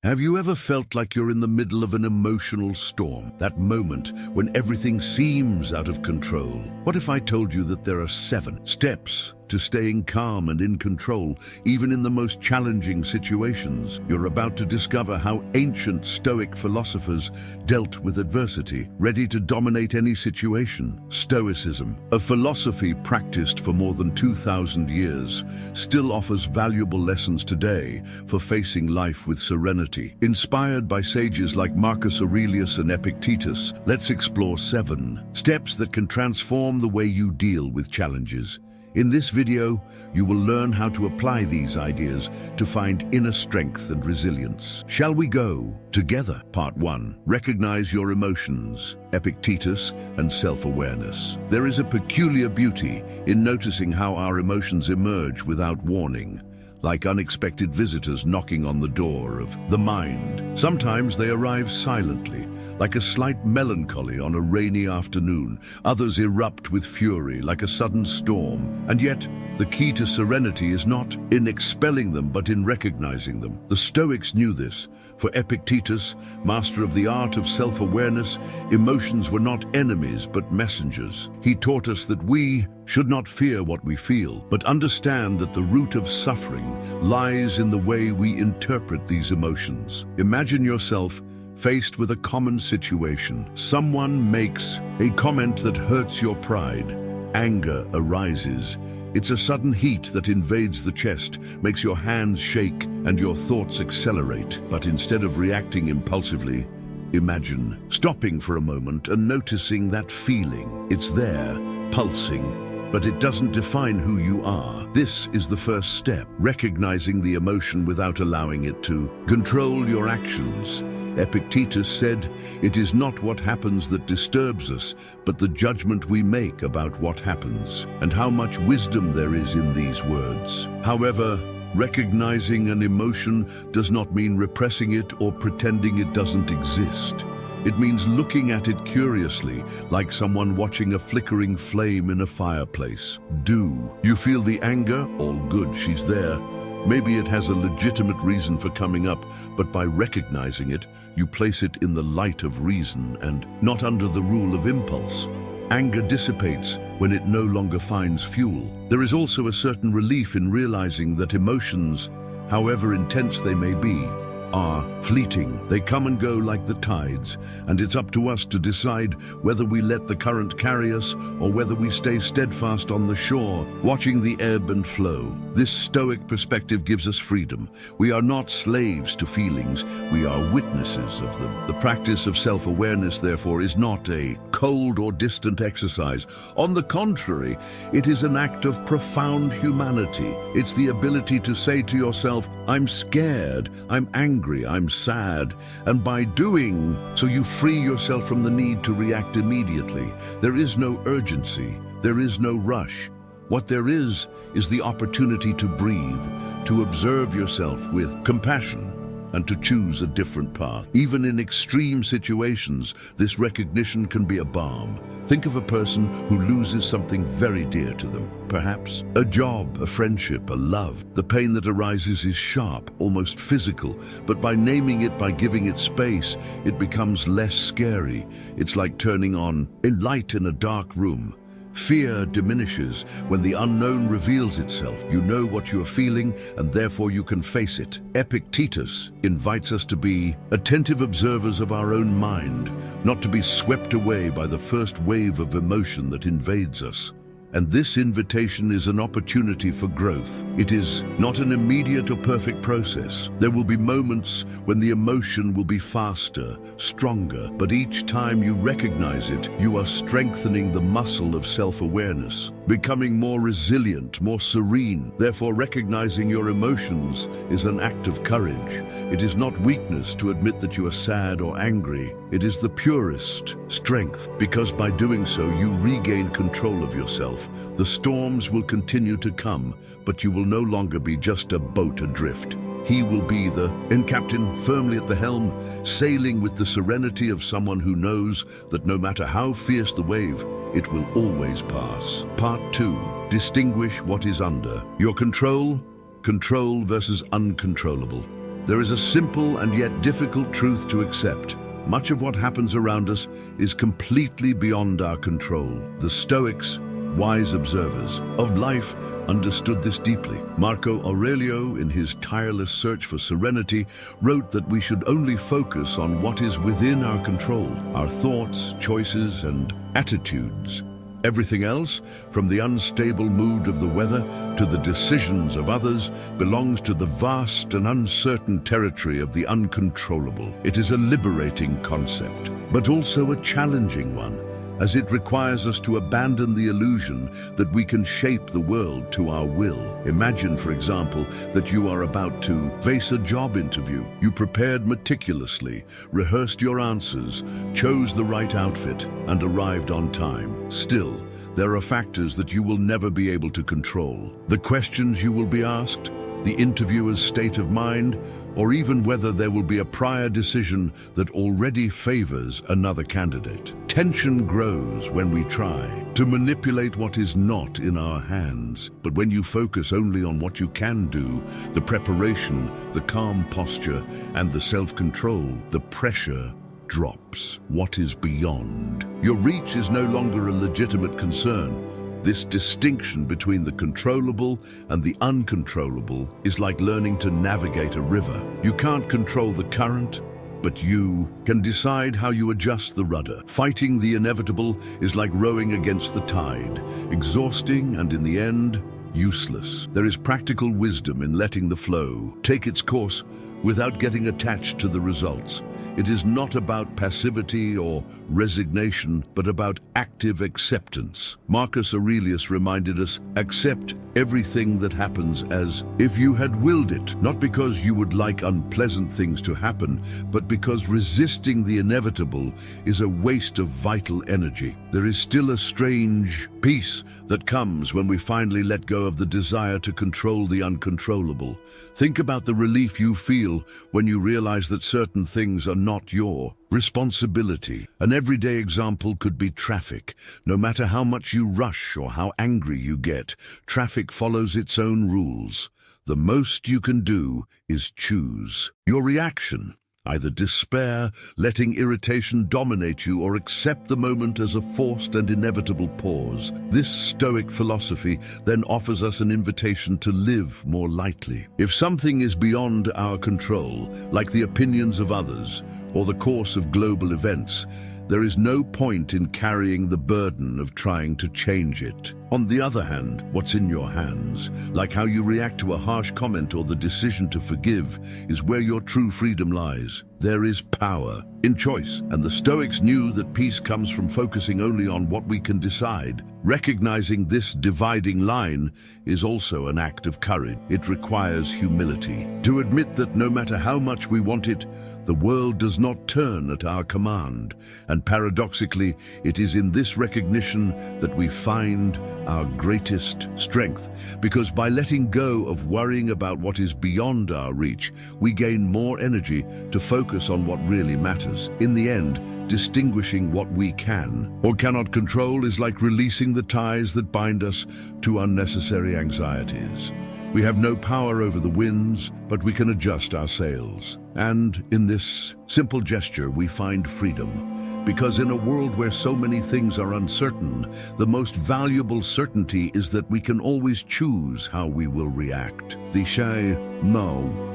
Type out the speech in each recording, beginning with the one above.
Have you ever felt like you're in the middle of an emotional storm? That moment when everything seems out of control? What if I told you that there are 7 steps to staying calm and in control, even in the most challenging situations? You're about to discover how ancient Stoic philosophers dealt with adversity, ready to dominate any situation. Stoicism, a philosophy practiced for more than 2,000 years, still offers valuable lessons today for facing life with serenity. Inspired by sages like Marcus Aurelius and Epictetus, let's explore 7 steps that can transform the way you deal with challenges. In this video, you will learn how to apply these ideas to find inner strength and resilience. Shall we go together? Part 1. Recognize your emotions, Epictetus, and self-awareness. There is a peculiar beauty in noticing how our emotions emerge without warning, like unexpected visitors knocking on the door of the mind. Sometimes they arrive silently, like a slight melancholy on a rainy afternoon. Others erupt with fury, like a sudden storm. And yet, the key to serenity is not in expelling them, but in recognizing them. The Stoics knew this. For Epictetus, master of the art of self-awareness, emotions were not enemies, but messengers. He taught us that we should not fear what we feel, but understand that the root of suffering lies in the way we interpret these emotions. Imagine yourself faced with a common situation. Someone makes a comment that hurts your pride. Anger arises. It's a sudden heat that invades the chest, makes your hands shake and your thoughts accelerate. But instead of reacting impulsively, imagine stopping for a moment and noticing that feeling. It's there, pulsing, but it doesn't define who you are. This is the first step, recognizing the emotion without allowing it to control your actions. Epictetus said, "It is not what happens that disturbs us, but the judgment we make about what happens." And how much wisdom there is in these words. However, recognizing an emotion does not mean repressing it or pretending it doesn't exist. It means looking at it curiously, like someone watching a flickering flame in a fireplace. Do you feel the anger? All good, she's there. Maybe it has a legitimate reason for coming up, but by recognizing it, you place it in the light of reason and not under the rule of impulse. Anger dissipates when it no longer finds fuel. There is also a certain relief in realizing that emotions, however intense they may be, are fleeting. They come and go like the tides, and it's up to us to decide whether we let the current carry us or whether we stay steadfast on the shore, watching the ebb and flow. This Stoic perspective gives us freedom. We are not slaves to feelings, we are witnesses of them. The practice of self-awareness, therefore, is not a cold or distant exercise. On the contrary, it is an act of profound humanity. It's the ability to say to yourself, "I'm scared, I'm angry, I'm sad," and by doing so you free yourself from the need to react immediately. There is no urgency, there is no rush. What there is the opportunity to breathe, to observe yourself with compassion, and to choose a different path. Even in extreme situations, this recognition can be a balm. Think of a person who loses something very dear to them. Perhaps a job, a friendship, a love. The pain that arises is sharp, almost physical, but by naming it, by giving it space, it becomes less scary. It's like turning on a light in a dark room. Fear diminishes when the unknown reveals itself. You know what you are feeling, and therefore you can face it. Epictetus invites us to be attentive observers of our own mind, not to be swept away by the first wave of emotion that invades us. And this invitation is an opportunity for growth. It is not an immediate or perfect process. There will be moments when the emotion will be faster, stronger, but each time you recognize it, you are strengthening the muscle of self-awareness, becoming more resilient, more serene. Therefore, recognizing your emotions is an act of courage. It is not weakness to admit that you are sad or angry. It is the purest strength, because by doing so, you regain control of yourself. The storms will continue to come, but you will no longer be just a boat adrift. He will be the captain firmly at the helm, sailing with the serenity of someone who knows that no matter how fierce the wave, it will always pass. Part 2. Distinguish what is under your control. Control versus uncontrollable. There is a simple and yet difficult truth to accept. Much of what happens around us is completely beyond our control. The Stoics, wise observers of life, understood this deeply. Marco Aurelio, in his tireless search for serenity, wrote that we should only focus on what is within our control, our thoughts, choices, and attitudes. Everything else, from the unstable mood of the weather to the decisions of others, belongs to the vast and uncertain territory of the uncontrollable. It is a liberating concept, but also a challenging one, as it requires us to abandon the illusion that we can shape the world to our will. Imagine, for example, that you are about to face a job interview. You prepared meticulously, rehearsed your answers, chose the right outfit, and arrived on time. Still, there are factors that you will never be able to control. The questions you will be asked, the interviewer's state of mind, or even whether there will be a prior decision that already favors another candidate. Tension grows when we try to manipulate what is not in our hands. But when you focus only on what you can do, the preparation, the calm posture, and the self-control, the pressure drops. What is beyond your reach is no longer a legitimate concern. This distinction between the controllable and the uncontrollable is like learning to navigate a river. You can't control the current, but you can decide how you adjust the rudder. Fighting the inevitable is like rowing against the tide, exhausting and in the end, useless. There is practical wisdom in letting the flow take its course without getting attached to the results. It is not about passivity or resignation, but about active acceptance. Marcus Aurelius reminded us, accept everything that happens as if you had willed it, not because you would like unpleasant things to happen, but because resisting the inevitable is a waste of vital energy. There is still a strange peace that comes when we finally let go of the desire to control the uncontrollable. Think about the relief you feel when you realize that certain things are not your responsibility. An everyday example could be traffic. No matter how much you rush or how angry you get, traffic follows its own rules. The most you can do is choose your reaction. Either despair, letting irritation dominate you, or accept the moment as a forced and inevitable pause. This Stoic philosophy then offers us an invitation to live more lightly. If something is beyond our control, like the opinions of others or the course of global events, there is no point in carrying the burden of trying to change it. On the other hand, what's in your hands, like how you react to a harsh comment or the decision to forgive, is where your true freedom lies. There is power in choice, and the Stoics knew that peace comes from focusing only on what we can decide. Recognizing this dividing line is also an act of courage. It requires humility to admit that no matter how much we want it, the world does not turn at our command. And paradoxically, it is in this recognition that we find our greatest strength, because by letting go of worrying about what is beyond our reach, we gain more energy to focus on what really matters. In the end, distinguishing what we can or cannot control is like releasing the ties that bind us to unnecessary anxieties. We have no power over the winds, but we can adjust our sails. And in this simple gesture, we find freedom. Because in a world where so many things are uncertain, the most valuable certainty is that we can always choose how we will react. The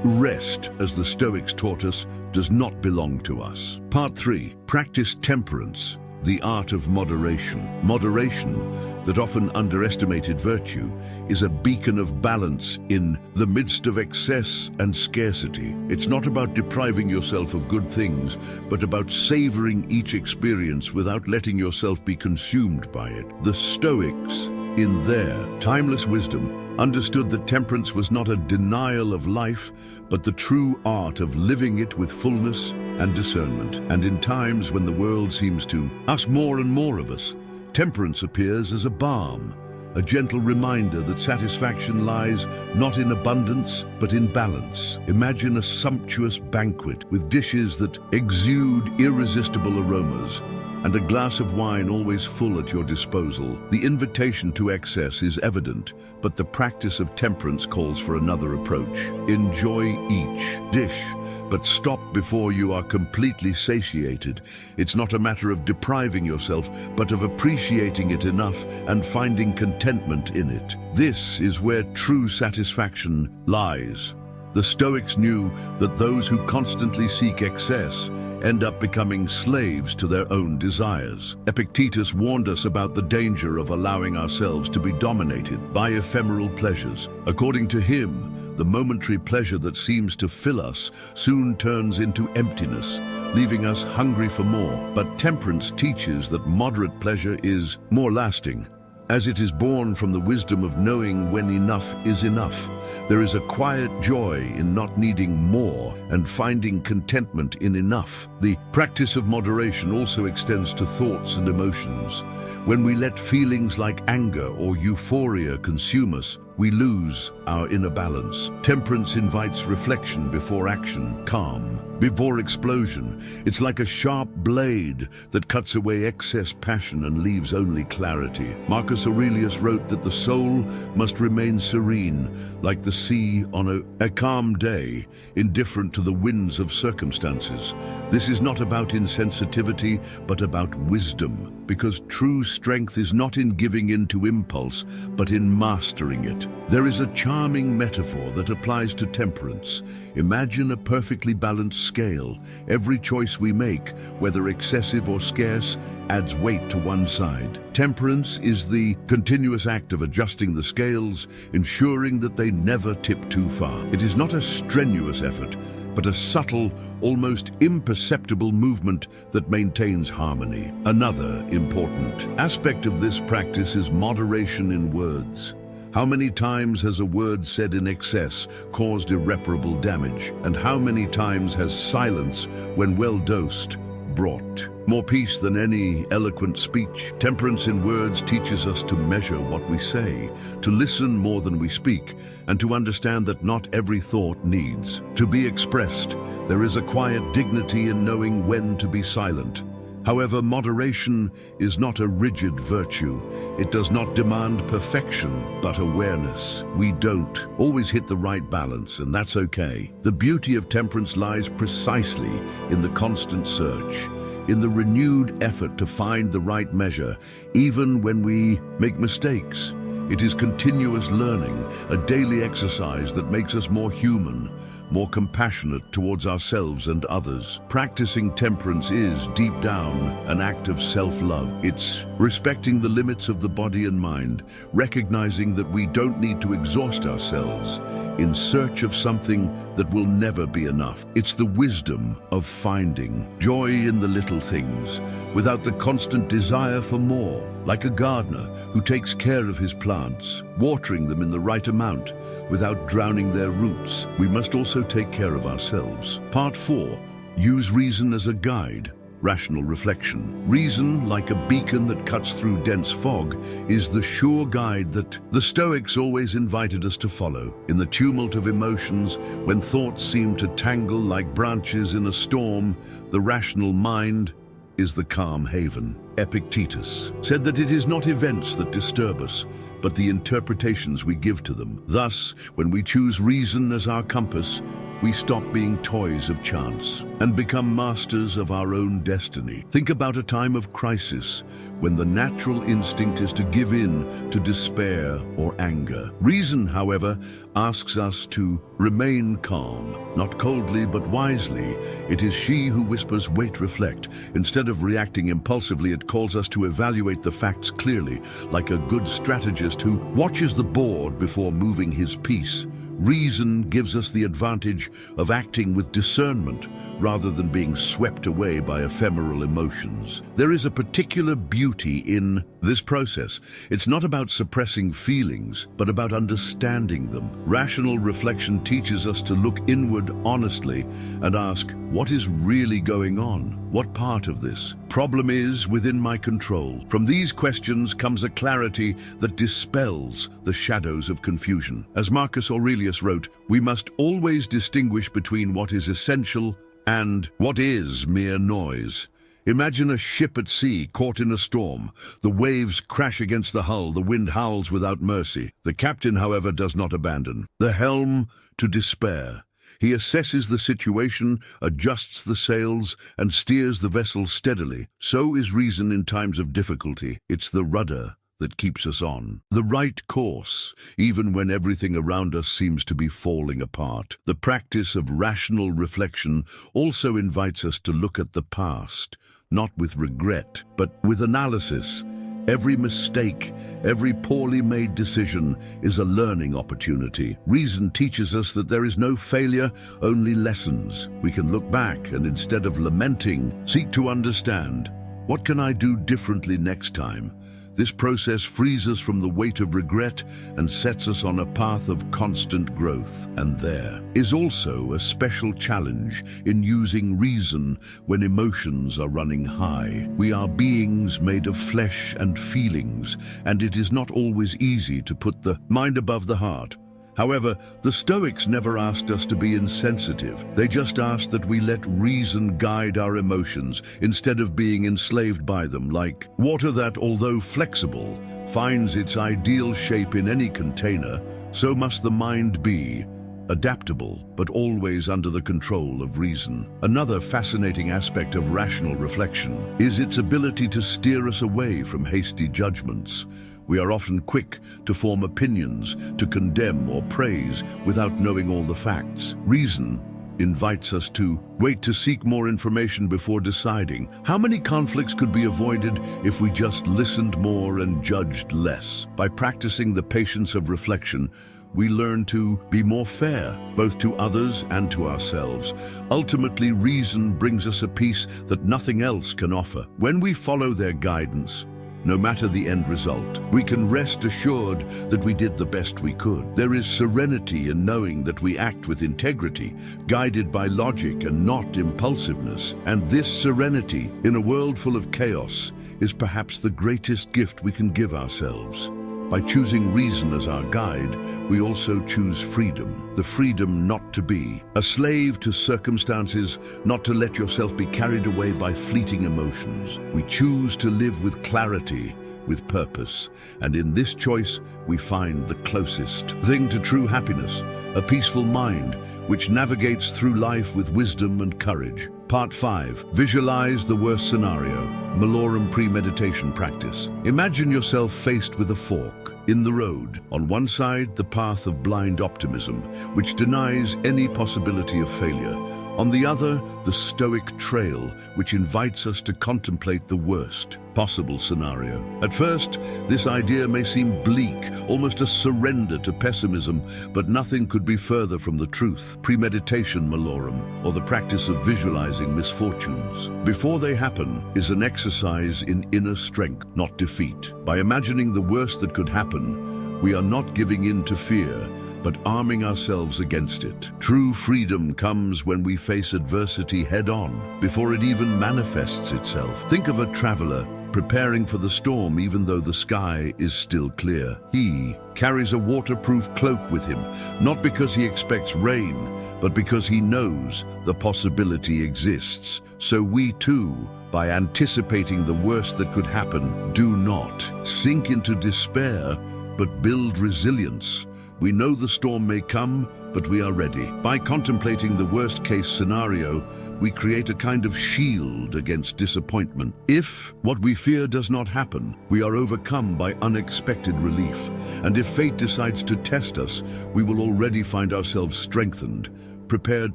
rest, as the Stoics taught us, does not belong to us. Part 3. Practice temperance, the art of moderation. Moderation, that often underestimated virtue, is a beacon of balance in the midst of excess and scarcity. It's not about depriving yourself of good things, but about savoring each experience without letting yourself be consumed by it. The Stoics, in their timeless wisdom, understood that temperance was not a denial of life, but the true art of living it with fullness and discernment. And in times when the world seems to ask more and more of us, temperance appears as a balm, a gentle reminder that satisfaction lies not in abundance, but in balance. Imagine a sumptuous banquet with dishes that exude irresistible aromas, and a glass of wine always full at your disposal. The invitation to excess is evident, but the practice of temperance calls for another approach. Enjoy each dish, but stop before you are completely satiated. It's not a matter of depriving yourself, but of appreciating it enough and finding contentment in it. This is where true satisfaction lies. The Stoics knew that those who constantly seek excess end up becoming slaves to their own desires. Epictetus warned us about the danger of allowing ourselves to be dominated by ephemeral pleasures. According to him, the momentary pleasure that seems to fill us soon turns into emptiness, leaving us hungry for more. But temperance teaches that moderate pleasure is more lasting, as it is born from the wisdom of knowing when enough is enough. There is a quiet joy in not needing more and finding contentment in enough. The practice of moderation also extends to thoughts and emotions. When we let feelings like anger or euphoria consume us, we lose our inner balance. Temperance invites reflection before action, calm before explosion. It's like a sharp blade that cuts away excess passion and leaves only clarity. Marcus Aurelius wrote that the soul must remain serene, like the sea on a calm day, indifferent to the winds of circumstances. This is not about insensitivity, but about wisdom, because true strength is not in giving in to impulse, but in mastering it. There is a charming metaphor that applies to temperance. Imagine a perfectly balanced scale. Every choice we make, whether excessive or scarce, adds weight to one side. Temperance is the continuous act of adjusting the scales, ensuring that they never tip too far. It is not a strenuous effort, but a subtle, almost imperceptible movement that maintains harmony. Another important aspect of this practice is moderation in words. How many times has a word said in excess caused irreparable damage? And how many times has silence, when well dosed, brought more peace than any eloquent speech? Temperance in words teaches us to measure what we say, to listen more than we speak, and to understand that not every thought needs to be expressed. There is a quiet dignity in knowing when to be silent. However, moderation is not a rigid virtue. It does not demand perfection, but awareness. We don't always hit the right balance, and that's okay. The beauty of temperance lies precisely in the constant search, in the renewed effort to find the right measure, even when we make mistakes. It is continuous learning, a daily exercise that makes us more human, more compassionate towards ourselves and others. Practicing temperance is, deep down, an act of self-love. It's respecting the limits of the body and mind, recognizing that we don't need to exhaust ourselves in search of something that will never be enough. It's the wisdom of finding joy in the little things, without the constant desire for more, like a gardener who takes care of his plants, watering them in the right amount, without drowning their roots. We must also take care of ourselves. Part 4. Use reason as a guide. Rational reflection. Reason, like a beacon that cuts through dense fog, is the sure guide that the Stoics always invited us to follow. In the tumult of emotions, when thoughts seem to tangle like branches in a storm, the rational mind is the calm haven. Epictetus said that it is not events that disturb us, but the interpretations we give to them. Thus, when we choose reason as our compass, we stop being toys of chance and become masters of our own destiny. Think about a time of crisis when the natural instinct is to give in to despair or anger. Reason, however, asks us to remain calm, not coldly but wisely. It is she who whispers, "Wait, reflect." Instead of reacting impulsively, it calls us to evaluate the facts clearly, like a good strategist who watches the board before moving his piece. Reason gives us the advantage of acting with discernment rather than being swept away by ephemeral emotions. There is a particular beauty in this process. It's not about suppressing feelings, but about understanding them. Rational reflection teaches us to look inward honestly and ask, what is really going on? What part of this problem is within my control? From these questions comes a clarity that dispels the shadows of confusion. As Marcus Aurelius wrote, we must always distinguish between what is essential and what is mere noise. Imagine a ship at sea caught in a storm. The waves crash against the hull, the wind howls without mercy. The captain, however, does not abandon the helm to despair. He assesses the situation, adjusts the sails, and steers the vessel steadily. So is reason in times of difficulty. It's the rudder that keeps us on the right course, even when everything around us seems to be falling apart. The practice of rational reflection also invites us to look at the past, not with regret, but with analysis. Every mistake, every poorly made decision is a learning opportunity. Reason teaches us that there is no failure, only lessons. We can look back and, instead of lamenting, seek to understand. What can I do differently next time? This process frees us from the weight of regret and sets us on a path of constant growth. And there is also a special challenge in using reason when emotions are running high. We are beings made of flesh and feelings, and it is not always easy to put the mind above the heart. However, the Stoics never asked us to be insensitive. They just asked that we let reason guide our emotions instead of being enslaved by them, like water that, although flexible, finds its ideal shape in any container. So must the mind be, adaptable, but always under the control of reason. Another fascinating aspect of rational reflection is its ability to steer us away from hasty judgments. We are often quick to form opinions, to condemn or praise without knowing all the facts. Reason invites us to wait, to seek more information before deciding. How many conflicts could be avoided if we just listened more and judged less? By practicing the patience of reflection, we learn to be more fair, both to others and to ourselves. Ultimately, reason brings us a peace that nothing else can offer. When we follow their guidance, no matter the end result, we can rest assured that we did the best we could. There is serenity in knowing that we act with integrity, guided by logic and not impulsiveness. And this serenity, in a world full of chaos, is perhaps the greatest gift we can give ourselves. By choosing reason as our guide, we also choose freedom. The freedom not to be a slave to circumstances, not to let yourself be carried away by fleeting emotions. We choose to live with clarity, with purpose. And in this choice, we find the closest thing to true happiness, a peaceful mind, which navigates through life with wisdom and courage. Part 5. Visualize the worst scenario. Malorum premeditation practice. Imagine yourself faced with a fork in the road. On one side, the path of blind optimism, which denies any possibility of failure. On the other, the Stoic trail, which invites us to contemplate the worst possible scenario. At first, this idea may seem bleak, almost a surrender to pessimism, but nothing could be further from the truth. Premeditation malorum, or the practice of visualizing misfortunes before they happen, is an exercise in inner strength, not defeat. By imagining the worst that could happen, we are not giving in to fear, but arming ourselves against it. True freedom comes when we face adversity head-on, before it even manifests itself. Think of a traveler preparing for the storm even though the sky is still clear. He carries a waterproof cloak with him, not because he expects rain, but because he knows the possibility exists. So we too, by anticipating the worst that could happen, do not sink into despair, but build resilience. We know the storm may come, but we are ready. By contemplating the worst-case scenario, we create a kind of shield against disappointment. If what we fear does not happen, we are overcome by unexpected relief. And if fate decides to test us, we will already find ourselves strengthened, prepared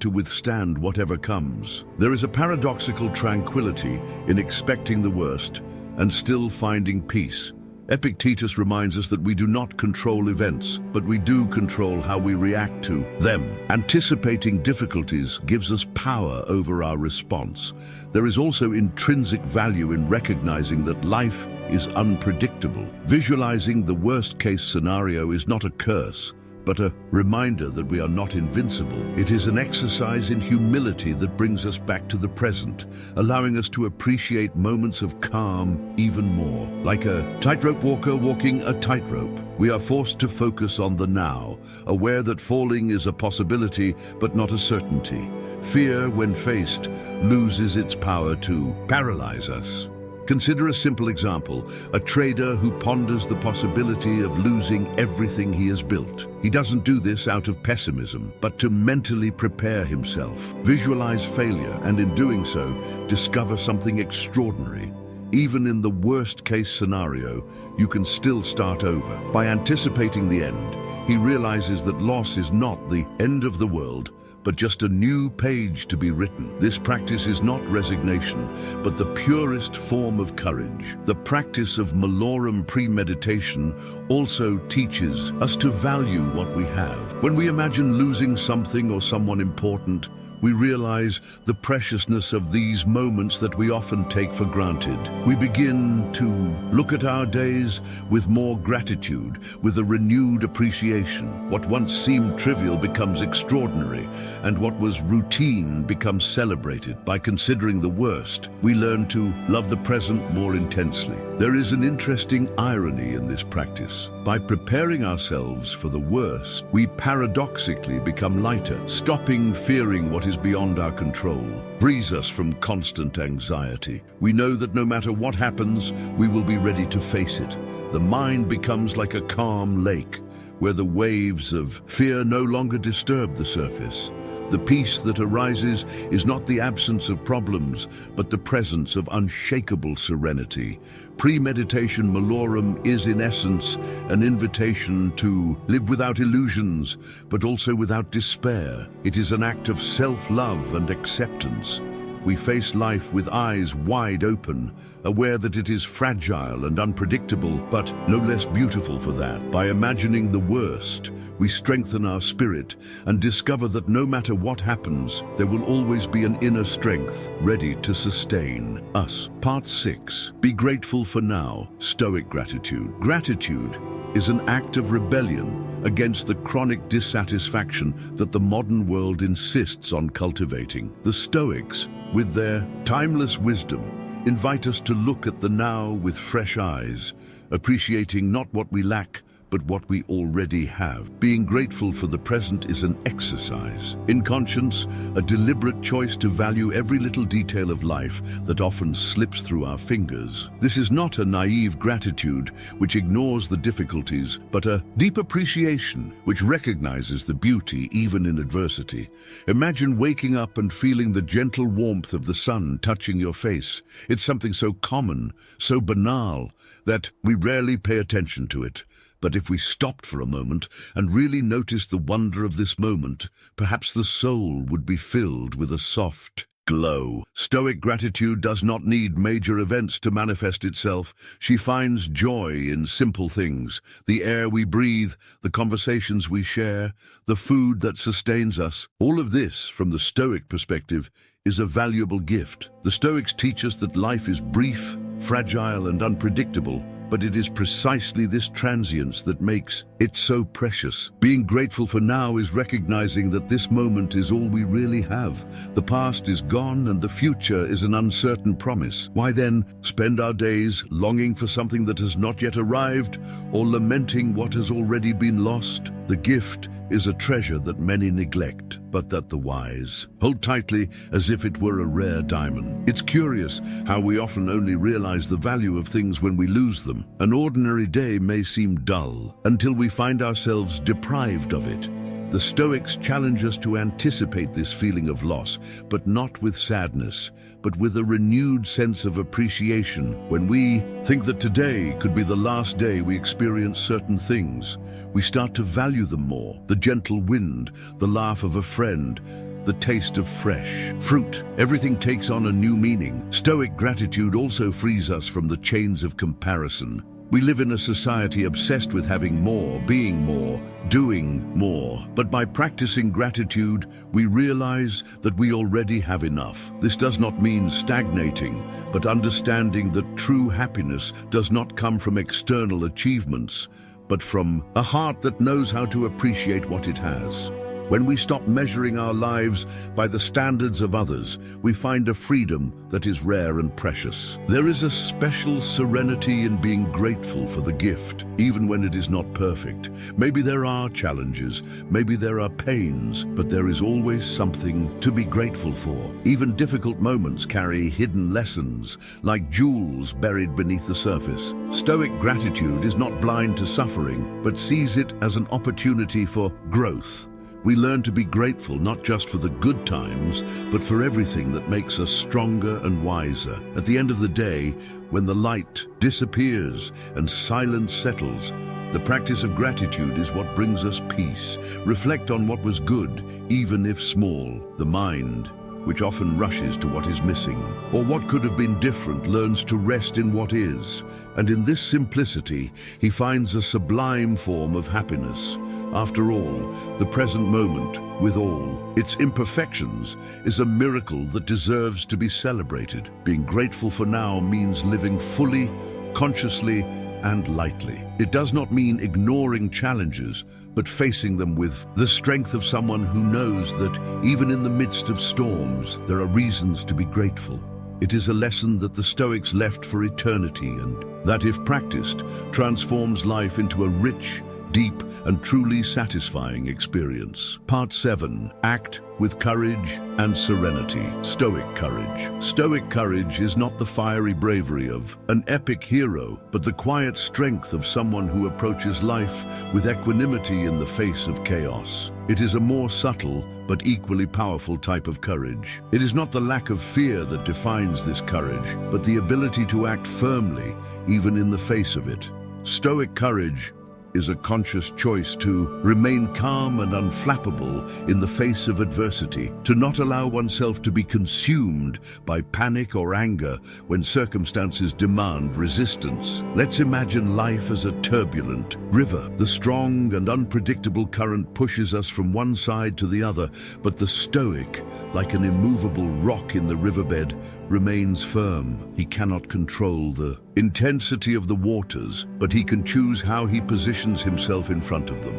to withstand whatever comes. There is a paradoxical tranquility in expecting the worst and still finding peace. Epictetus reminds us that we do not control events, but we do control how we react to them. Anticipating difficulties gives us power over our response. There is also intrinsic value in recognizing that life is unpredictable. Visualizing the worst-case scenario is not a curse, but a reminder that we are not invincible. It is an exercise in humility that brings us back to the present, allowing us to appreciate moments of calm even more, like a tightrope walker walking a tightrope. We are forced to focus on the now, aware that falling is a possibility but not a certainty. Fear, when faced, loses its power to paralyze us. Consider a simple example, a trader who ponders the possibility of losing everything he has built. He doesn't do this out of pessimism, but to mentally prepare himself. Visualize failure, and in doing so, discover something extraordinary. Even in the worst-case scenario, you can still start over. By anticipating the end, he realizes that loss is not the end of the world, but just a new page to be written. This practice is not resignation, but the purest form of courage. The practice of malorum premeditation also teaches us to value what we have. When we imagine losing something or someone important, we realize the preciousness of these moments that we often take for granted. We begin to look at our days with more gratitude, with a renewed appreciation. What once seemed trivial becomes extraordinary, and what was routine becomes celebrated. By considering the worst, we learn to love the present more intensely. There is an interesting irony in this practice. By preparing ourselves for the worst, we paradoxically become lighter. Stopping fearing what is beyond our control frees us from constant anxiety. We know that no matter what happens, we will be ready to face it. The mind becomes like a calm lake, where the waves of fear no longer disturb the surface. The peace that arises is not the absence of problems, but the presence of unshakable serenity. Premeditation malorum is in essence an invitation to live without illusions, but also without despair. It is an act of self-love and acceptance. We face life with eyes wide open, aware that it is fragile and unpredictable, but no less beautiful for that. By imagining the worst, we strengthen our spirit and discover that no matter what happens, there will always be an inner strength ready to sustain us. Part 6. Be grateful for now. Stoic gratitude. Gratitude is an act of rebellion against the chronic dissatisfaction that the modern world insists on cultivating. The Stoics, with their timeless wisdom, invite us to look at the now with fresh eyes, appreciating not what we lack, but what we already have. Being grateful for the present is an exercise in conscience, a deliberate choice to value every little detail of life that often slips through our fingers. This is not a naive gratitude which ignores the difficulties, but a deep appreciation which recognizes the beauty even in adversity. Imagine waking up and feeling the gentle warmth of the sun touching your face. It's something so common, so banal, that we rarely pay attention to it. But if we stopped for a moment and really noticed the wonder of this moment, perhaps the soul would be filled with a soft glow. Stoic gratitude does not need major events to manifest itself. She finds joy in simple things: the air we breathe, the conversations we share, the food that sustains us. All of this, from the Stoic perspective, is a valuable gift. The Stoics teach us that life is brief, fragile, and unpredictable, but it is precisely this transience that makes it so precious. Being grateful for now is recognizing that this moment is all we really have. The past is gone and the future is an uncertain promise. Why then spend our days longing for something that has not yet arrived or lamenting what has already been lost? The gift is a treasure that many neglect, but that the wise hold tightly as if it were a rare diamond. It's curious how we often only realize the value of things when we lose them. An ordinary day may seem dull until we find ourselves deprived of it. The Stoics challenge us to anticipate this feeling of loss, but not with sadness, but with a renewed sense of appreciation. When we think that today could be the last day we experience certain things, we start to value them more. The gentle wind, the laugh of a friend, the taste of fresh fruit. Everything takes on a new meaning. Stoic gratitude also frees us from the chains of comparison. We live in a society obsessed with having more, being more, doing more. But by practicing gratitude, we realize that we already have enough. This does not mean stagnating, but understanding that true happiness does not come from external achievements, but from a heart that knows how to appreciate what it has. When we stop measuring our lives by the standards of others, we find a freedom that is rare and precious. There is a special serenity in being grateful for the gift, even when it is not perfect. Maybe there are challenges, maybe there are pains, but there is always something to be grateful for. Even difficult moments carry hidden lessons, like jewels buried beneath the surface. Stoic gratitude is not blind to suffering, but sees it as an opportunity for growth. We learn to be grateful not just for the good times, but for everything that makes us stronger and wiser. At the end of the day, when the light disappears and silence settles, the practice of gratitude is what brings us peace. Reflect on what was good, even if small. The mind, which often rushes to what is missing, or what could have been different, learns to rest in what is. And in this simplicity, he finds a sublime form of happiness. After all, the present moment, with all its imperfections, is a miracle that deserves to be celebrated. Being grateful for now means living fully, consciously, and lightly. It does not mean ignoring challenges, but facing them with the strength of someone who knows that even in the midst of storms, there are reasons to be grateful. It is a lesson that the Stoics left for eternity, and that, if practiced, transforms life into a rich, deep, and truly satisfying experience. Part 7. Act with courage and serenity. Stoic courage. Stoic courage is not the fiery bravery of an epic hero, but the quiet strength of someone who approaches life with equanimity in the face of chaos. It is a more subtle but equally powerful type of courage. It is not the lack of fear that defines this courage, but the ability to act firmly, even in the face of it. Stoic courage is a conscious choice to remain calm and unflappable in the face of adversity, to not allow oneself to be consumed by panic or anger when circumstances demand resistance. Let's imagine life as a turbulent river. The strong and unpredictable current pushes us from one side to the other, but the Stoic, like an immovable rock in the riverbed, remains firm. He cannot control the intensity of the waters, but he can choose how he positions himself in front of them.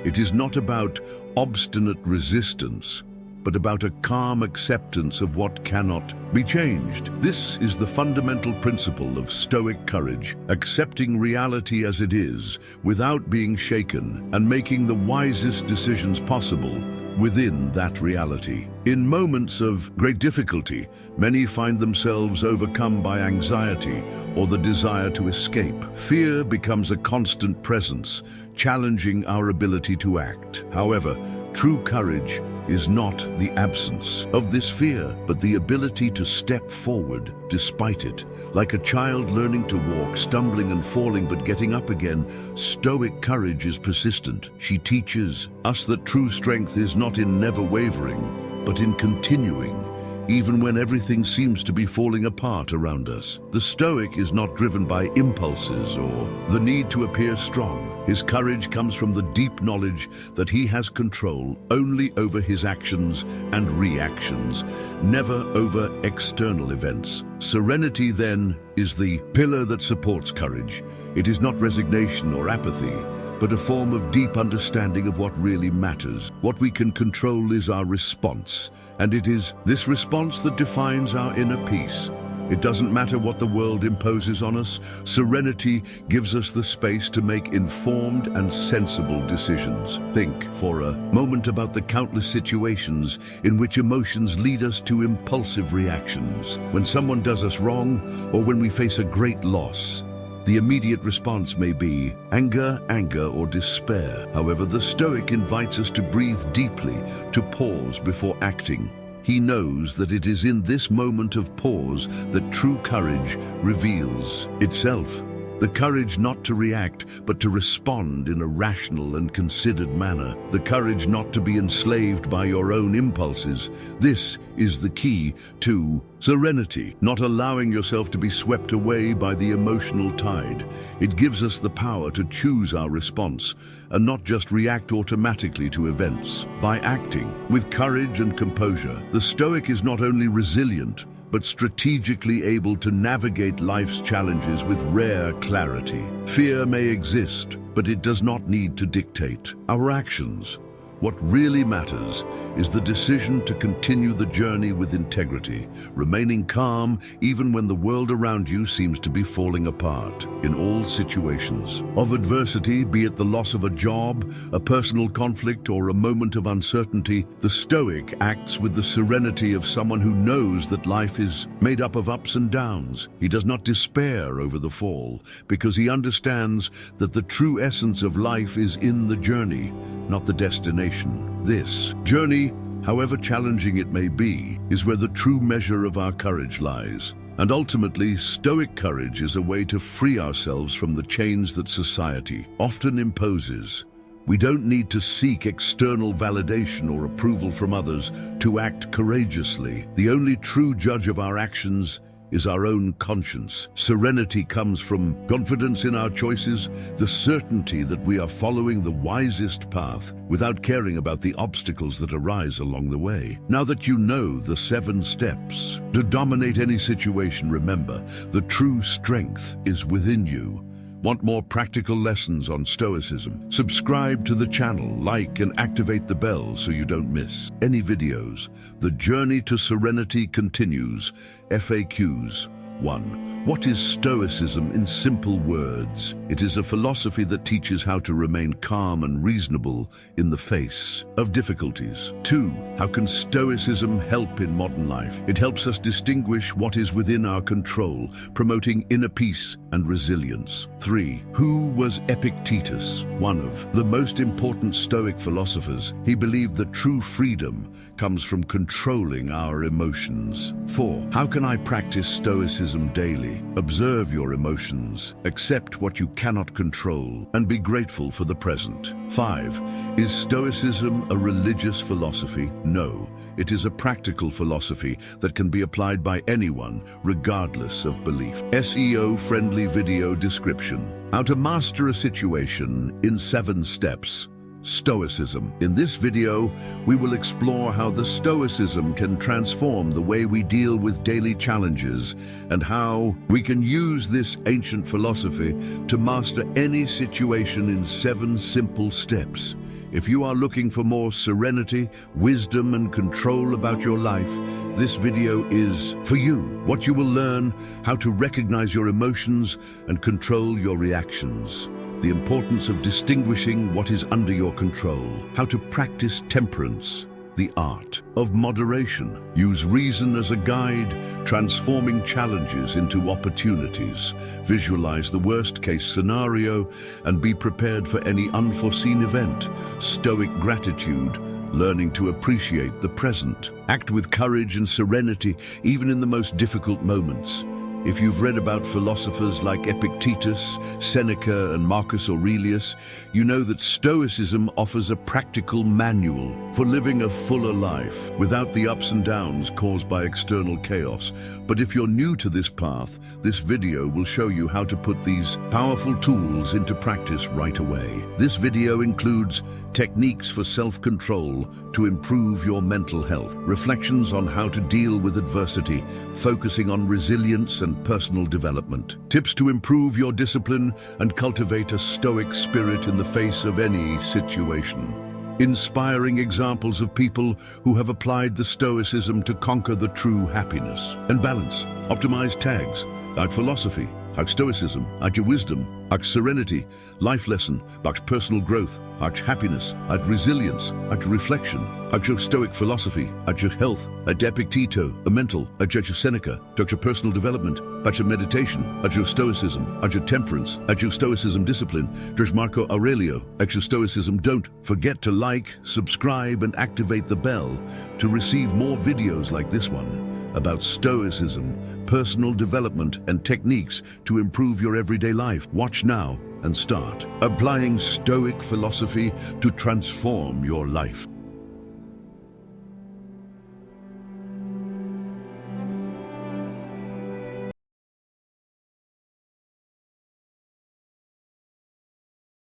It is not about obstinate resistance, but about a calm acceptance of what cannot be changed. This is the fundamental principle of Stoic courage, accepting reality as it is without being shaken and making the wisest decisions possible within that reality. In moments of great difficulty, many find themselves overcome by anxiety or the desire to escape. Fear becomes a constant presence, challenging our ability to act. However, true courage is not the absence of this fear, but the ability to step forward despite it. Like a child learning to walk, stumbling and falling but getting up again, Stoic courage is persistent. She teaches us that true strength is not in never wavering, but in continuing, even when everything seems to be falling apart around us. The Stoic is not driven by impulses or the need to appear strong. His courage comes from the deep knowledge that he has control only over his actions and reactions, never over external events. Serenity, then, is the pillar that supports courage. It is not resignation or apathy, but a form of deep understanding of what really matters. What we can control is our response, and it is this response that defines our inner peace. It doesn't matter what the world imposes on us. Serenity gives us the space to make informed and sensible decisions. Think for a moment about the countless situations in which emotions lead us to impulsive reactions. When someone does us wrong, or when we face a great loss, the immediate response may be anger, or despair. However, the Stoic invites us to breathe deeply, to pause before acting. He knows that it is in this moment of pause that true courage reveals itself. The courage not to react, but to respond in a rational and considered manner. The courage not to be enslaved by your own impulses. This is the key to serenity, not allowing yourself to be swept away by the emotional tide. It gives us the power to choose our response and not just react automatically to events. By acting with courage and composure, the Stoic is not only resilient, but strategically able to navigate life's challenges with rare clarity. Fear may exist, but it does not need to dictate our actions. What really matters is the decision to continue the journey with integrity, remaining calm even when the world around you seems to be falling apart. In all situations of adversity, be it the loss of a job, a personal conflict, or a moment of uncertainty, the Stoic acts with the serenity of someone who knows that life is made up of ups and downs. He does not despair over the fall, because he understands that the true essence of life is in the journey, not the destination. This journey, however challenging it may be, is where the true measure of our courage lies. And ultimately, Stoic courage is a way to free ourselves from the chains that society often imposes. We don't need to seek external validation or approval from others to act courageously. The only true judge of our actions is our own conscience. Serenity comes from confidence in our choices, the certainty that we are following the wisest path without caring about the obstacles that arise along the way. Now that you know the 7 steps to dominate any situation, remember, the true strength is within you. Want more practical lessons on Stoicism? Subscribe to the channel, like and activate the bell so you don't miss any videos. The journey to serenity continues. FAQs. 1. What is Stoicism in simple words? It is a philosophy that teaches how to remain calm and reasonable in the face of difficulties. 2. How can Stoicism help in modern life? It helps us distinguish what is within our control, promoting inner peace and resilience. 3. Who was Epictetus? One of the most important Stoic philosophers. He believed that true freedom comes from controlling our emotions. 4. How can I practice Stoicism daily? Observe your emotions, accept what you cannot control, and be grateful for the present. 5. Is Stoicism a religious philosophy? No, it is a practical philosophy that can be applied by anyone, regardless of belief. SEO-friendly video description. How to master a situation in 7 steps. Stoicism. In this video, we will explore how the Stoicism can transform the way we deal with daily challenges and how we can use this ancient philosophy to master any situation in 7 simple steps. If you are looking for more serenity, wisdom, and control about your life, this video is for you. What you will learn: how to recognize your emotions and control your reactions. The importance of distinguishing what is under your control. How to practice temperance, the art of moderation. Use reason as a guide, transforming challenges into opportunities. Visualize the worst-case scenario and be prepared for any unforeseen event. Stoic gratitude, learning to appreciate the present. Act with courage and serenity, even in the most difficult moments. If you've read about philosophers like Epictetus, Seneca, and Marcus Aurelius, you know that Stoicism offers a practical manual for living a fuller life without the ups and downs caused by external chaos. But if you're new to this path, this video will show you how to put these powerful tools into practice right away. This video includes techniques for self-control to improve your mental health, reflections on how to deal with adversity, focusing on resilience and personal development, tips to improve your discipline and cultivate a stoic spirit in the face of any situation, inspiring examples of people who have applied the Stoicism to conquer the true happiness and balance. Optimized tags, uit philosophy, uit Stoicism, uit je wisdom, uit serenity, life lesson, uit personal growth, uit happiness, uit resilience, uit reflection, uit your Stoic philosophy, uit your health, uit Epicteto, a mental, uit your Seneca, uit your personal development, uit your meditation, uit your Stoicism, uit your temperance, uit your Stoicism discipline, uit Marco Aurelio, uit your Stoicism. Don't forget to like, subscribe, and activate the bell to receive more videos like this one about Stoicism, personal development, and techniques to improve your everyday life. Watch now and start applying Stoic philosophy to transform your life.